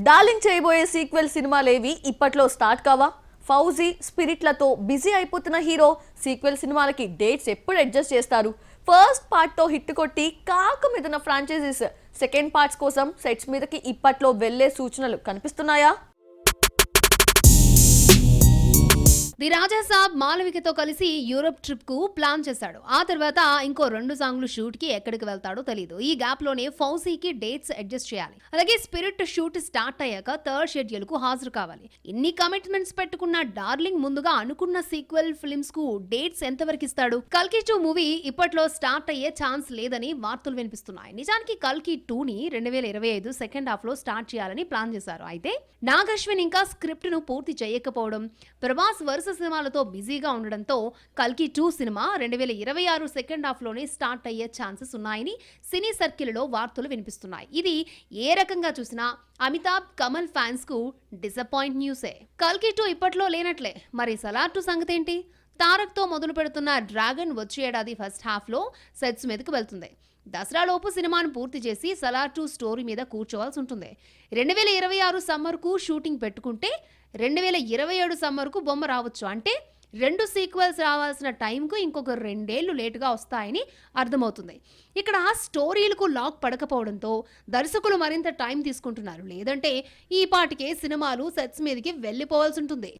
Darling చేయబోయే sequel సినిమాలేవి ఇప్పట్లో start కావా? ఫౌజీ స్పిరిట్లతో బిజీ అయిపోతున్న హీరో సీక్వెల్ సినిమాలకి డేట్స్ ఎప్పుడు అడ్జస్ట్ చేస్తారు? ఫస్ట్ పార్ట్ తో హిట్ కొట్టి కాక మీదున్న ఫ్రాంచైజీస్ సెకండ్ పార్ట్స్ కోసం సెట్స్ మీదకి ఇప్పట్లో వెళ్లే సూచనలు కనిపిస్తున్నాయా? ది రాజాసాబ్ మాలవికతో కలిసి యూరోప్ ట్రిప్ కు ప్లాన్ చేశాడు. ఆ తర్వాత ఇంకో 2 సాంగ్లు షూట్ కి ఎక్కడికి వెళ్తాడో తెలియదు. ఈ గ్యాప్ లోనే ఫౌజీకి డేట్స్ అడ్జస్ట్ చేయాలి. అలాగే స్పిరిట్ షూట్ స్టార్ట్ అయ్యాక థర్డ్ షెడ్యూల్ కు హాజరు కావాలి. ఇన్ని కమిట్మెంట్స్ పెట్టుకున్న డార్లింగ్ ముందుగా అనుకున్న సీక్వెల్ ఫిల్మ్స్ కు డేట్స్ ఎంతవరకు ఇస్తాడు? కల్కి 2 మూవీ ఇప్పట్లో స్టార్ట్ అయ్యే ఛాన్స్ లేదని వార్తలు వినిపిస్తున్నాయి. నిజానికి కల్కి 2 ని 2025 సెకండ్ హాఫ్ లో స్టార్ట్ చేయాలని ప్లాన్ చేశారు. అయితే నాగ్ అశ్విన్ ఇంకా స్క్రిప్ట్ ను పూర్తి చేయకపోవడం, ప్రభాస్ వరుస సినిమాలతో బిజీగా ఉండడంతో కల్కి 2 సినిమా 2026 సెకండ్ హాఫ్ లోనే స్టార్ట్ అయ్యే ఛాన్సెస్ ఉన్నాయని సినీ సర్కిల్లో వార్తలు వినిపిస్తున్నాయి. ఇది ఏ రకంగా చూసినా అమితాబ్ కమల్ ఫ్యాన్స్ కు డిసప్పాయింట్ న్యూసే. కల్కి 2 ఇప్పట్లో లేనట్లే. మరి సలార్ 2 సంగతి ఏంటి? తారక్ తో మొదలు పెడుతున్న డ్రాగన్ వచ్చే ఏడాది ఫస్ట్ హాఫ్ లో సెట్స్ మీదకు వెళ్తుంది. దసరాలోపు సినిమాను పూర్తి చేసి సలార్ 2 స్టోరీ మీద కూర్చోవాల్సి ఉంటుంది. 2026 సమ్మర్ కు షూటింగ్ పెట్టుకుంటే 2027 సమ్మర్ కు బొమ్మ రావచ్చు. అంటే 2 సీక్వెల్స్ రావాల్సిన టైంకు ఇంకొక 2 ఏళ్లు లేటుగా వస్తాయని అర్థమవుతుంది. ఇక్కడ స్టోరీలకు లాక్ పడకపోవడంతో దర్శకులు మరింత టైం తీసుకుంటున్నారు. లేదంటే ఈ పాటికే సినిమాలు సెట్స్ మీదకి వెళ్ళిపోవాల్సి ఉంటుంది.